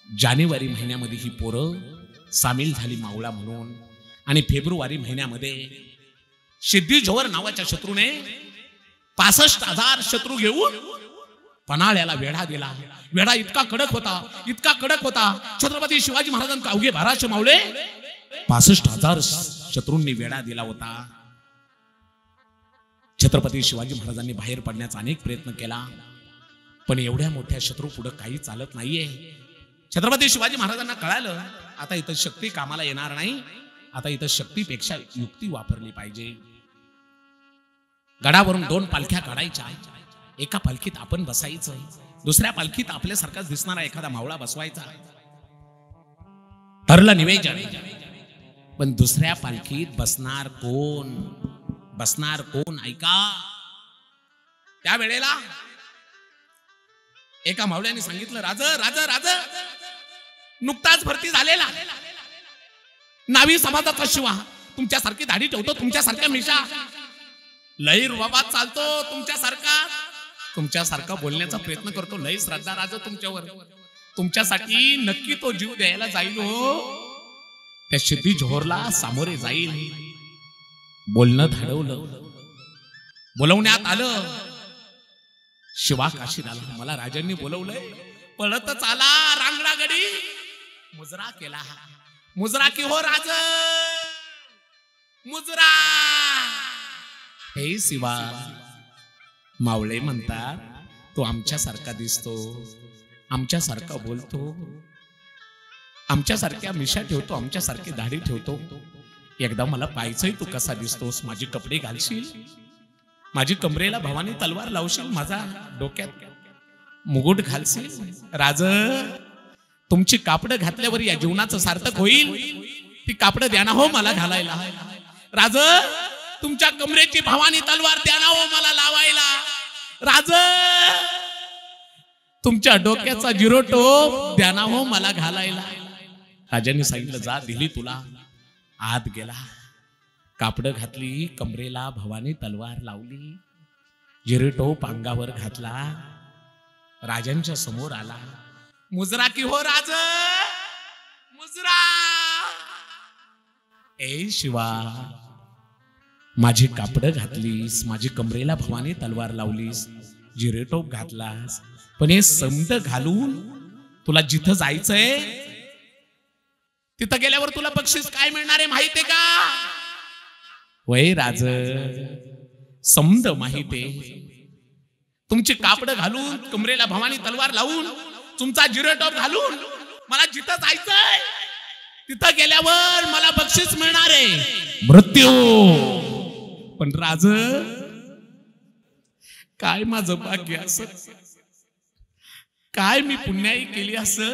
A: जानेवारी महिन्यामध्ये ही पोरं सामील झाली मावळा म्हणून, आणि फेब्रुवारी महिन्यामध्ये सिद्धी जोहर नावाच्या शत्रूने 65,000 शत्रू घेऊन पन्हाळ्याला वेढा दिला. वेढा इतका कडक होता, छत्रपती शिवाजी महाराजांना अवघे 1200 मावळे 65,000 शत्रूंनी वेढा दिला होता. छत्रपती शिवाजी महाराजांनी बाहेर पडण्याचा अनेक प्रयत्न केला, पण एवढ्या मोठ्या शत्रू पुढे काही चालत नाहीये. छत्रपती शिवाजी महाराजांना कळालं, आता इथं शक्ती कामाला येणार नाही, आता इथं शक्तीपेक्षा युक्ती वापरली पाहिजे. गडावरून 2 पालख्या काढायच्या, एका पालखीत आपण बसायचं, दुसऱ्या पालखीत आपल्यासारखाच दिसणारा एखादा मावळा बसवायचा. ठरलं निवेदन. पण दुसऱ्या पालखीत बसणार कोण? ऐका, त्यावेळेला एका मावळ्याने सांगितलं, राज नुकताच भरती झालेला नावी समाजाचा शिवा, तुमच्यासारखी दाढी ठेवतो, तुमच्यासारख्या मिशा, लई रुबाबात चालतो, तुमच्यासारखा बोलण्याचा प्रयत्न करतो, लई श्रद्धा राज तुमच्यावर, तुमच्यासाठी नक्की तो जीव द्यायला जाईल हो, त्या सिद्धी जोहरला सामोरे जाईल. बोलणं धाडवलं, बोलवण्यात आलं. शिवा काशीत आला. मला राजांनी बोलवलंय, पळतच आला, रांगडा गडी मुजरा केला. मुजरा की हो राज, मुजरा. हे शिवा, मावळे म्हणतात तो आमच्यासारखा दिसतो, आमच्यासारखा बोलतो, आमच्यासारख्या मिशा ठेवतो, आमच्यासारखी दाढी ठेवतो. एकदा मला पाहायचंय तू कसा दिसतोस. माझी कपडे घालशील, माझी कमरेला भवानी तलवार लावशील, माझा डोक्यात मुकुट घालशील. राज, तुमची कापड घातल्यावर या जीवनाचं सार्थक होईल. ती कापड द्या ना हो मला घालायला. राज, तुमच्या कमरेची भवानी तलवार द्या ना हो मला लावायला. राज, तुमच्या डोक्याचा जिरोटोप द्या ना हो मला घालायला. राजांनी सांगितलं, जा, दिली तुला. आत गेला, कापड घातली, कमरेला भवानी तलवार लावली, जिरोटोप अंगावर घातला, राजांच्या समोर आला. मुजरा की हो राज, मुजरा. ए शिवा, माझी कापड घातलीस, माझी कमरेला भवानी तलवार लावलीस, जिरेटोप घातलास, पण हे समद घालून तुला जिथं जायचंय तिथं गेल्यावर तुला बक्षीस काय मिळणार आहे माहितीये का? वय राज, समद माहितीये. तुमची कापड घालून, कमरेला भवानी तलवार लावून, तुमचा जिरेटॉप घालून मला जिथं जायचंय तिथं गेल्यावर मला बक्षीस मिळणार आहे, मृत्यू. पण राज, काय माझं भाग्य असं, काय मी पुण्याई केली असं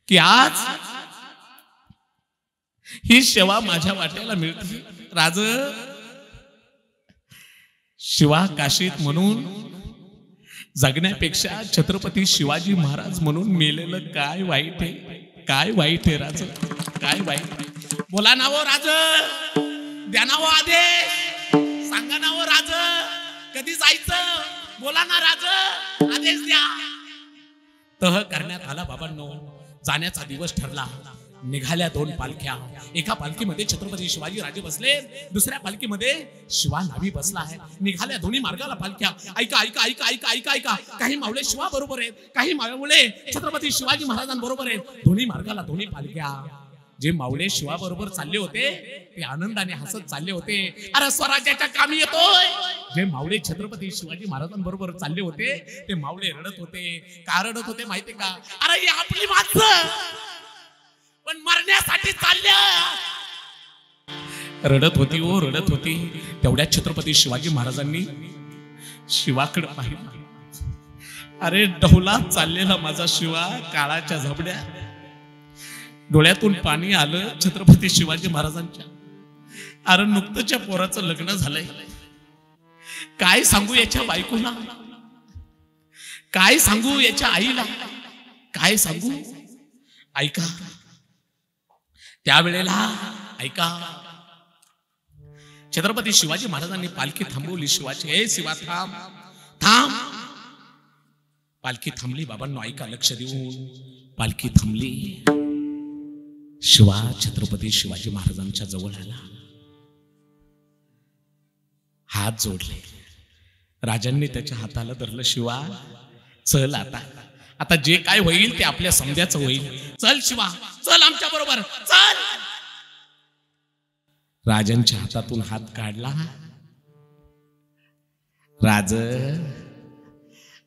A: की आज ही सेवा माझ्या वाट्याला मिळते. राज, शिवा काशीत म्हणून जगण्यापेक्षा छत्रपती शिवाजी महाराज म्हणून मेलेलं काय वाईट आहे, काय वाईट आहे राज, काय वाईट. बोला ना हो राज, द्या ना हो आदेश, सांगा ना हो राज, कधी जायचं, बोला ना राज, आदेश द्या. तह करण्यात आला बाबांनो. जाण्याचा दिवस ठरला. निघाल्या 2 पालख्या. एका पालखीमध्ये छत्रपती शिवाजी राजे बसले, दुसऱ्या पालखीमध्ये शिवा नावी बसला आहे. निघाल्या दोन्ही मार्गाला पालख्या. ऐका ऐका ऐका ऐका ऐका ऐका. काही मावळे शिवा बरोबर आहेत, काही मावळे छत्रपती शिवाजी महाराजांबरोबर आहेत. दोन्ही मार्गाला दोन्ही पालख्या. जे मावळे शिवा बरोबर चालले होते ते आनंदाने हसत चालले होते. अरे स्वराज्याच्या कामी येतोय. जे मावळे छत्रपती शिवाजी महाराजांबरोबर चालले होते ते मावळे रडत होते. का रडत होते माहितीये का? अरे ही आपली माणसं पण मरण्यासाठी चालले. रडत होती हो, रडत होती. तेवढ्या छत्रपती शिवाजी महाराजांनी शिवाकडे पाहिलं. अरे डौलात चाललेला माझा शिवा, काळाच्या झबड्या. डोळ्यातून पाणी आलं छत्रपती शिवाजी महाराजांच्या. अरे नुकतंच्या पोराचं लग्न झालंय. काय सांगू याच्या बायकोला, काय सांगू याच्या आईला, काय सांगू. ऐका त्यावेळेला, ऐका छत्रपती शिवाजी महाराजांनी पालखी थांबवली. शिवाची, हे शिवा थांब थांब. पालखी थांबली बाबांनो. ऐका लक्ष देऊन. पालखी थांबली. शिवा छत्रपती शिवाजी महाराजांच्या जवळ आला. हात जोडले. राजांनी त्याच्या हाताला धरलं. शिवा चल, आता आता जे काय होईल ते आपल्या समजाचं होईल. चल शिवा, चल आमच्या बरोबर, चल. राजांच्या हातातून हात काढला. राज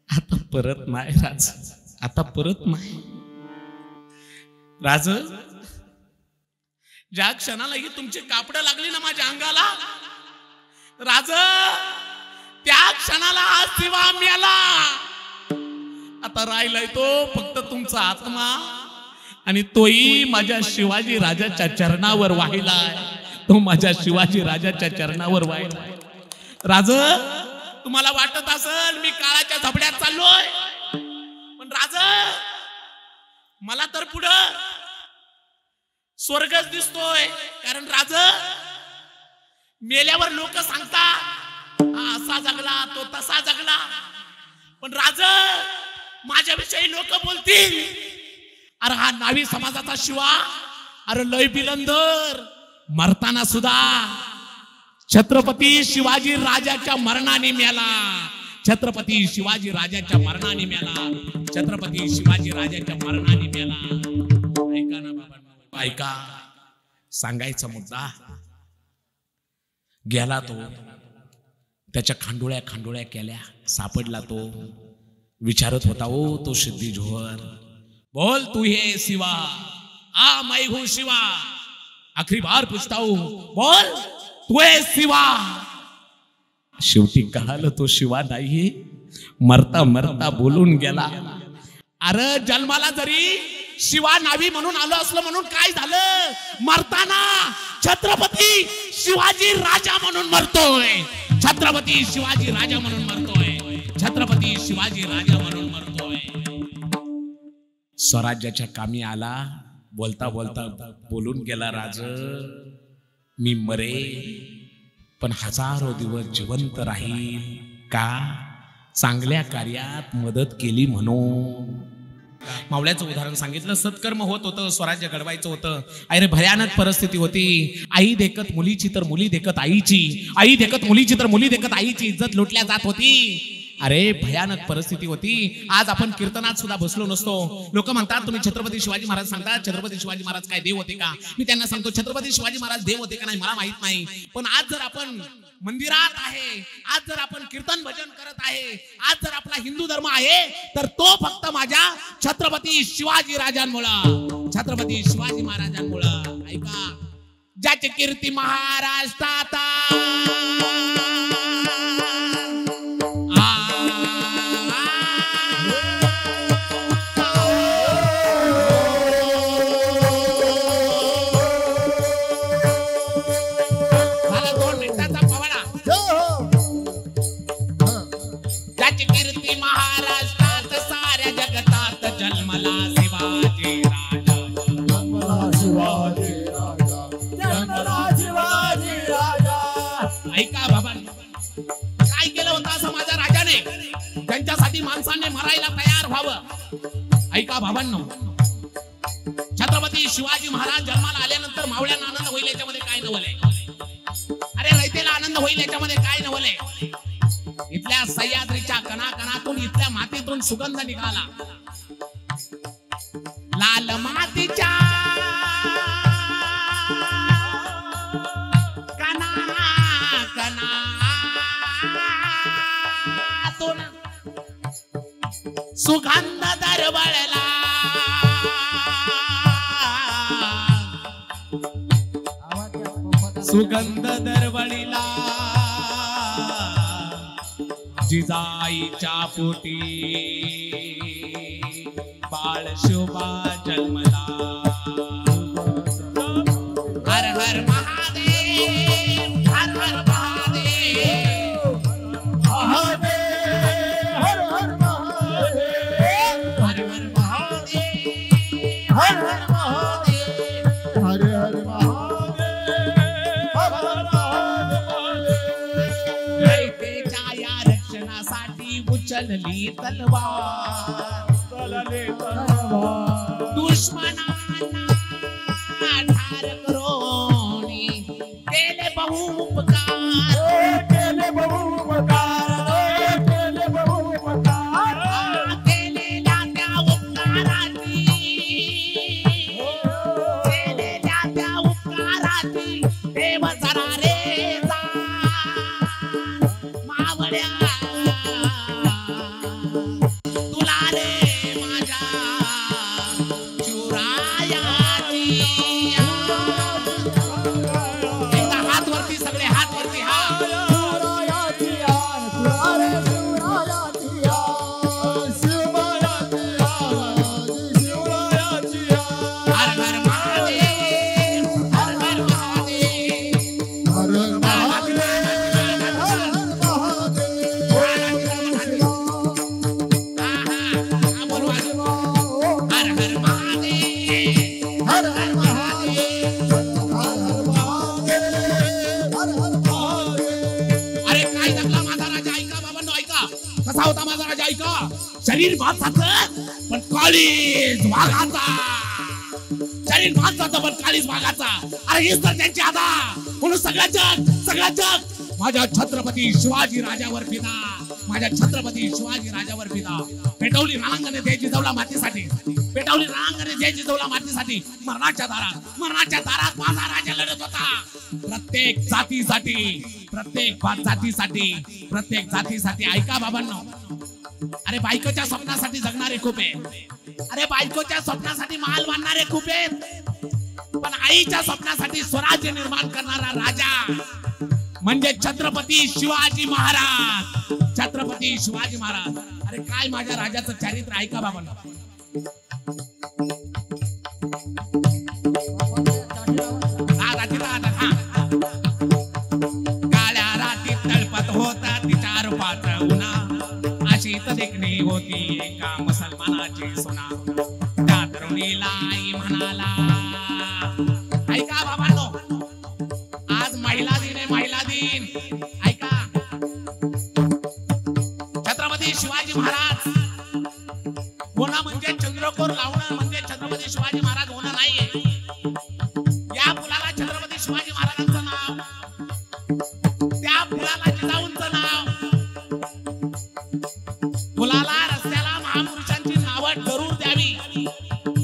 A: आता परत नाही, राज आता परत नाही. राज ज्या क्षणाला ही तुमची कापड लागली ना माझ्या अंगाला, राज त्या क्षणाला हा शिवा मेला. आता राहिलाय तो फक्त तुमचा आत्मा, आणि तोही माझ्या शिवाजी राजाच्या चरणावर वाहिलाय. तो माझ्या शिवाजी राजाच्या चरणावर वाहिलाय. राज तुम्हाला वाटत असेल मी काळाच्या झबड्यात चाललोय, पण राज मला तर पुढं स्वर्गच दिसतोय. कारण राज मेल्यावर लोक सांगतात हा असा जगला, तो तसा जगला, पण राज माझ्याविषयी लोक बोलतील अरे हा नावी समाजाचा शिवा, अरे लय बिलंदर, मरताना सुद्धा छत्रपती शिवाजी राजाच्या मरणाने मेला. छत्रपती शिवाजी राजाच्या मरणाने मेला. छत्रपती शिवाजी राजाच्या मरणाने मेला. ऐका ना बाबा, ऐका. सांगायचा मुद्दा. गेला तो, त्याच्या खांडोळ्या खांडोळ्या केल्या. सापडला तो. विचारत होता ओ तो सिद्धी जोहर, बोल तू है शिवा, आ मैं हूं शिवा. आखिरी बार पूछता हूं, बोल तू है शिवा. शेवटी कळालं तो शिवा नाही, मरता मरता बोलून गेला. अरे जन्माला जरी शिवा नावी म्हणून आलो असलं म्हणून काय झालं, मरताना छत्रपती शिवाजी राजा म्हणून मरतोय. छत्रपती शिवाजी राजा म्हणून मरतोय. छत्रपती शिवाजी राजा म्हणून मरतोय. स्वराज्याच्या कामी आला. बोलता बोलता बोलून गेला, राज मी मरे पण हजारो दिवस जिवंत राहील. का? चांगल्या कार्यात मदत केली म्हणून. मावळ्याचं उदाहरण सांगितलं. सत्कर्म होत होतं, स्वराज्य घडवायचं होतं. अरे भयानक परिस्थिती होती. आई देखत मुलीची तर मुली देखत आईची, आई देखत मुलीची तर मुली देखत आईची इज्जत लुटल्या जात होती. अरे भयानक परिस्थिती होती. आज आपण कीर्तनात सुद्धा बसलो नसतो. लोक म्हणतात तुम्ही छत्रपती शिवाजी महाराज सांगतात, छत्रपती शिवाजी महाराज काय देव होते का? मी त्यांना सांगतो छत्रपती शिवाजी महाराज देव होते का नाही मला माहित नाही, पण आज जर आपण मंदिरात आहे, आज जर आपण कीर्तन भजन करत आहे, आज जर आपला हिंदू धर्म आहे, तर तो फक्त माझ्या छत्रपती शिवाजी राजांमुळे, छत्रपती शिवाजी महाराजांमुळे. ऐका, ज्याची कीर्ती महाराष्ट्रात त्यांच्यासाठी माणसाने मरायला तयार व्हावं. ऐका बाबांनो, छत्रपती शिवाजी महाराज जन्माला आल्यानंतर मावळ्यांना आनंद होईल याच्यामध्ये काय नवलय? अरे रयतेला आनंद होईल याच्यामध्ये काय नवलय? इथल्या सह्याद्रीच्या कणाकणातून, इथल्या मातीतून सुगंध निघाला. लाल मातीच्या कणाकणातून सुगंध दरवळला. सुगंध दरवळीला जिजाईच्या पोटी बाळ शोभा जन्मला. हर हर महादेव, हर हर महादेव,
B: हर हर महादेव,
A: हर हर महादेव,
B: हर हर महादेव, हर हर महादेव, हर हर महादेव.
A: रयतेच्या या रक्षणासाठी उचलली तलवार. दुश्मनांना ठार करोनी केले बहुपकार.
B: केले बहुपकार, केले बहुपकार.
A: केलेल्या त्या उपकाराची, केलेल्या त्या उपकाराची देव जरा रे जा. मावळ्या तुला रे माझ्या शिवरायाची. एकदा हात वरती, सगळे हात वरती. हा
B: शिवरायाची आन, तुला रे शिवरायाची आन, शिवरायाची आन, शिवरायाची आन.
A: हर हर महादेव, हर हर महादेव,
B: हर हर महादेव, हर हर महादेव.
A: हा बोलू अजून. हर हर महादेव,
B: हर हर महादेव, हर हर महादेव, हर हर महादेव.
A: अरे काय जगला माझा राजा? ऐका बाबांनो, ऐका. कसा होता माझा राजा? ऐका. शरीर माणसाचं पण काळीज वाघाचा. शरीर माणसाचं पण काळीज वाघाचा. अरे हेच तर त्यांची आदा. म्हणून सगळं जग माझ्या छत्रपती शिवाजी राजावर फिदा. माझ्या छत्रपती शिवाजी राजावर फिदा. पेटवली रांगणे द्यायची जवला मातीसाठी. पेटवली रांगणे द्यायची जवला मातीसाठी. मरणाच्या दारात माझा राजा लढत होता. प्रत्येक जातीसाठी, प्रत्येक जातीसाठी, प्रत्येक जातीसाठी. ऐका बाबांनो, अरे बायकोच्या स्वप्नासाठी जगणारे खूप आहे. अरे बायकोच्या स्वप्नासाठी महाल बांधणारे खूप आहेत. पण आईच्या स्वप्नासाठी स्वराज्य निर्माण करणारा राजा म्हणजे छत्रपती शिवाजी महाराज. छत्रपती शिवाजी महाराज. अरे काय माझ्या राजाचं चारित्र्य ऐका बाबांनो. काळ्या रातीत तळपत होता तिच्या रूपाचा उन्हा. अशीच देखणी होती एका मुसलमानाची सुना. त्या तरुणीला आई म्हणाला. ऐका बाबांनो, आज महिला दिन आहे, महिला दिन. ऐका, छत्रपती शिवाजी महाराज होणं म्हणजे चंद्रकोर लावणं म्हणजे छत्रपती शिवाजी महाराज होणं नाहीये. या फुलाला छत्रपती शिवाजी महाराजांचं नाव, त्या फुलाला जिजाऊंचं नाव. फुलाला, रस्त्याला महापुरुषांची नावं जरूर द्यावी,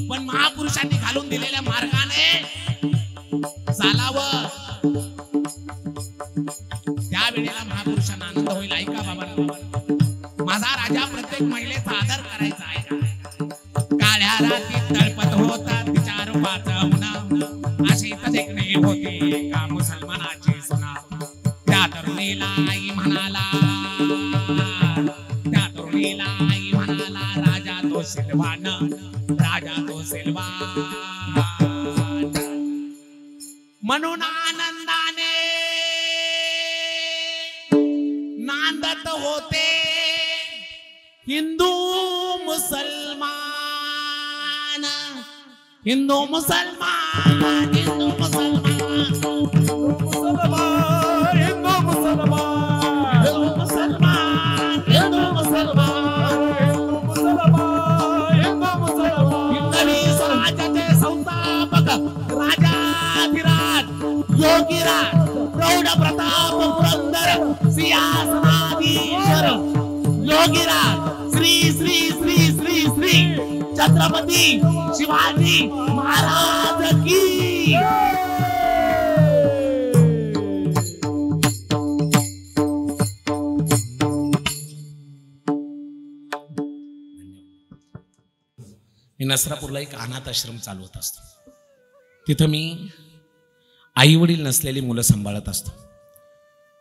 A: पण महापुरुषांनी घालून दिलेल्या मार्गाने चालावं. त्या वेळेला महापुरुषांना आनंद होईल. ऐका बाबांनो, माझा राजा प्रत्येक महिलेचा आदर करायचा आहे. काळ्या रातीत तळपत होता तिच्या रूपाचा उन्हा. अशी देखणी होती एका मुसलमानाची सुना. त्या तरुणीला आई म्हणाला, त्या तरुणीला आई म्हणाला, राजा तो सिलवान, राजा तो सिलवान. म्हणून आनंदाने नांदत होते हिंदू मुसलमान. हिंदू मुसलमान, हिंदू मुसलमान,
B: हिंदू मुसलमान, हिंदू मुसलमान,
A: हिंदू मुसलमान, हिंदू मुसलमान.
C: जोगीराज श्री श्री श्री श्री श्री छत्रपती शिवाजी महाराज की।
A: मी नसरापूरला एक अनाथ आश्रम चालवत असतो. तिथं मी आई वडील नसलेली मुलं सांभाळत असतो.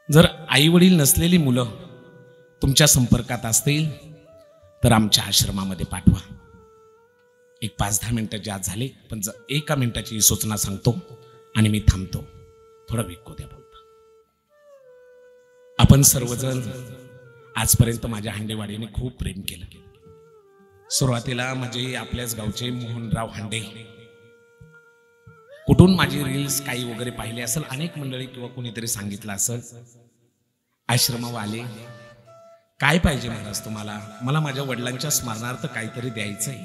A: जर आई वडील नसलेली मुलं तुमच्या संपर्कात असतील तर आमच्या आश्रमामध्ये पाठवा. एक 5-10 मिनिटं जास्त झाले, पण 1 मिनिटाची सूचना सांगतो आणि मी थांबतो. थोडा विक्को द्या बोलता. आपण सर्वजण आजपर्यंत माझ्या हांडेवाडीने खूप प्रेम केलं. सुरुवातीला म्हणजे आपल्याच गावचे मोहनराव हांडे, कुठून माझी रील्स काही वगैरे पाहिले असेल, अनेक मंडळी किंवा कोणीतरी सांगितलं असेल, आश्रमवाले काय पाहिजे महाराज तुम्हाला? मला माझ्या वडिलांच्या स्मरणार्थ काहीतरी द्यायचंय.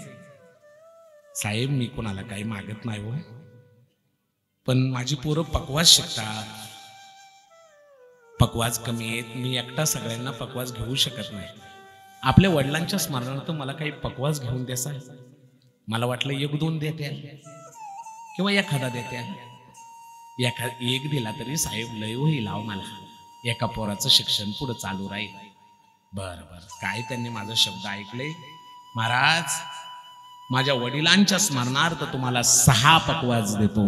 A: साहेब मी कोणाला काही मागत नाही हो, पण माझी पोरं पकवास शिकतात, पकवास कमी आहेत, मी एकटा सगळ्यांना पकवास घेऊ शकत नाही. आपल्या वडिलांच्या स्मरणार्थ मला काही पकवास घेऊन द्याल? मला वाटलं 1-2 देत्या किंवा एखादा देत्या. एक दिला तरी साहेब लय होईल आहो, मला एका पोराचं शिक्षण पुढे चालू राहील. बरं काय त्यांनी माझा शब्द ऐकले, महाराज माझ्या वडिलांच्या स्मरणार्थ तुम्हाला 6 पकवास देतो.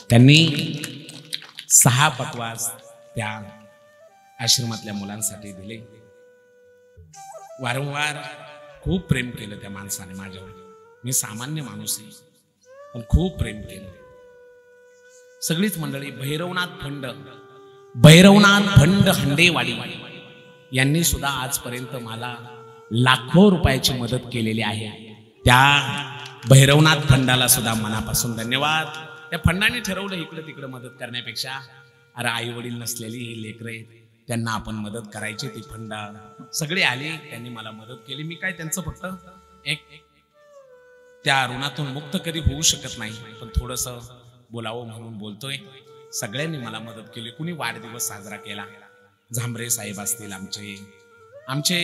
A: त्यांनी 6 पकवास त्या आश्रमातल्या मुलांसाठी दिले. वारंवार खूप प्रेम केलं त्या माणसाने माझ्यावर. मी सामान्य माणूस आहे, पण खूप प्रेम केलं. सगळीच मंडळी भैरवनाथ फंड हंडेवाडी यांनी सुद्धा आजपर्यंत मला लाखो रुपयाची मदत केलेली आहे. त्या भैरवनाथ फंडाला सुद्धा मनापासून धन्यवाद. त्या फंडाने ठरवलं इकडं तिकडं मदत करण्यापेक्षा अरे आई वडील नसलेली ही लेकरे, त्यांना आपण मदत करायची. ती फंडा सगळे आले, त्यांनी मला मदत केली. मी काय त्यांचं फक्त एक त्या ऋणातून मुक्त कधी होऊ शकत नाही, पण थोडंसं बोलावं म्हणून बोलतोय. सगळ्यांनी मला मदत केली. कुणी वाढदिवस साजरा केला, झांबरे साहेब असतील, आमचे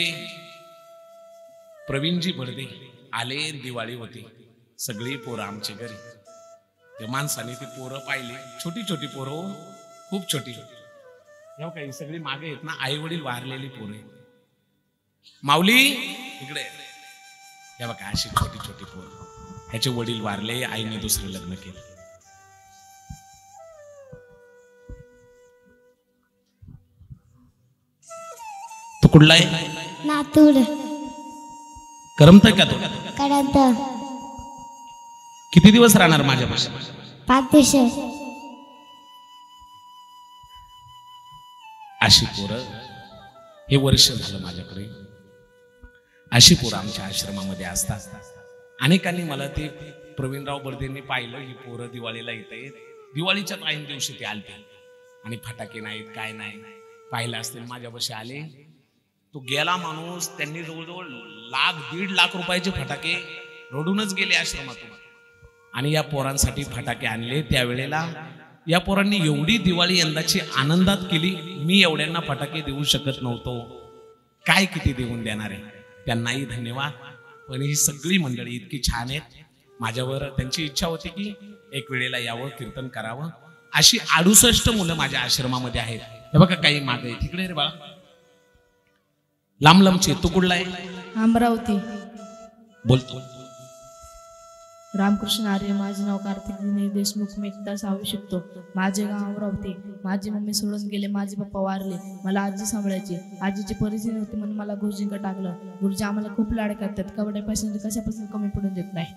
A: प्रवीणजी बडदे आले. दिवाळी होती, सगळी पोरं आमच्या घरी. त्या माणसाने ती पोरं पाहिली, छोटी छोटी पोरं, खूप छोटी. या काही सगळी मागे आहेत ना, आई वडील वारलेली पोरं. माऊली इकडे या बघा, अशी छोटी छोटी पोरं. ह्याचे वडील वारले, आईने दुसरं लग्न केलं. तो कुठला आहे?
D: नातूर
A: करमतय का तो?
D: करंत
A: किती दिवस राहणार माझ्यापाशी?
D: 5 दिवस.
A: अशी पोरं हे वर्ष झालं माझ्याकडे. अशी पोरं आमच्या आश्रमामध्ये असतात. अनेकांनी मला ते प्रवीणराव बर्देंनी पाहिलं, ही पोरं दिवाळीला येत आहेत. दिवाळीच्या ऐन दिवशी ते आलते आणि फटाके नाहीत, काय नाही. पाहिलं असतील, माझ्यापाशी आले. तो गेला माणूस, त्यांनी जवळजवळ 1.5 लाख रुपयाचे फटाके रडूनच गेले आश्रमातून. आणि या पोरांसाठी फटाके आणले. त्यावेळेला या पोरांनी एवढी दिवाळी यंदाची आनंदात केली, मी एवढ्यांना फटाके देऊ शकत नव्हतो. काय किती देऊन देणार आहे? त्यांनाही धन्यवाद. पण ही सगळी मंडळी इतकी छान आहेत. माझ्यावर त्यांची इच्छा होती की एक वेळेला यावं, कीर्तन करावं. अशी 68 मुलं माझ्या आश्रमामध्ये आहेत. हे बघा, काही मागे तिकडे रे बाळा, लांब लांबचे. तू कुठला आहे?
E: अमरावती.
A: बोलतो.
E: रामकृष्ण आर्य. माझे नाव कार्तिक दिनेश देशमुख. मी एकटा 6वी शिकतो. माझे गाव अमरावती. माझी मम्मी सोडून गेले, माझे पप्पा वारले. मला आजी सांभाळायची. आजीची परिस्थिती नव्हती म्हणून मला गुरुजींकडे टाकलं. गुरुजी आम्हाला खूप लाड करतात, कबड्डीपासून कशापासून कमी पडून देत नाही.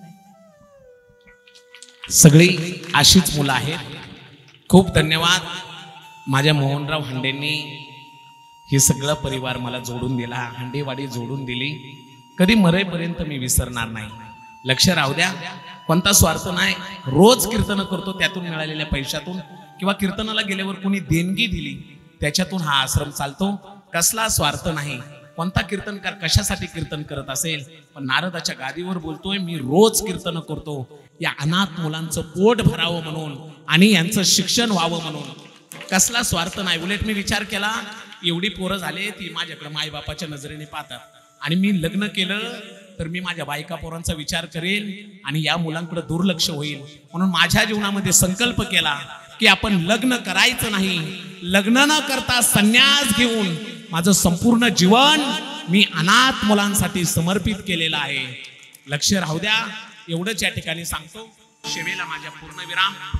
A: सगळी अशीच मुलं आहेत. खूप धन्यवाद. माझ्या मोहनराव हांडेंनी हे सगळं परिवार मला जोडून दिला, हांडेवाडी जोडून दिली. कधी मरेपर्यंत मी विसरणार नाही. लक्ष राहू द्या, कोणता स्वार्थ नाही. रोज कीर्तन करतो, त्यातून मिळालेल्या पैशातून किंवा कीर्तनाला गेल्यावर कोणी देणगी दिली त्याच्यातून हा आश्रम चालतो. कसला स्वार्थ नाही. कोणता कीर्तनकार कशासाठी कीर्तन करत असेल, पण नारदाच्या गादीवर बोलतोय, मी रोज कीर्तन करतो या अनाथ मुलांचं पोट भरावं म्हणून आणि यांचं शिक्षण व्हावं म्हणून. कसला स्वार्थ नाही. उलट मी विचार केला, एवढी पोरं झाले, ती माझ्याकडे मायबापाच्या नजरेने पाहतात. आणि मी लग्न केलं तर मी माझ्या बायका पोरांचा विचार करेल आणि या मुलांकडे दुर्लक्ष होईल. म्हणून माझ्या जीवनामध्ये संकल्प केला की आपण लग्न करायचं नाही. लग्न न करता संन्यास घेऊन माझं संपूर्ण जीवन मी अनाथ मुलांसाठी समर्पित केलेलं आहे. लक्ष राहू द्या. एवढंच या ठिकाणी सांगतो. शेवेला माझ्या पूर्ण विराम.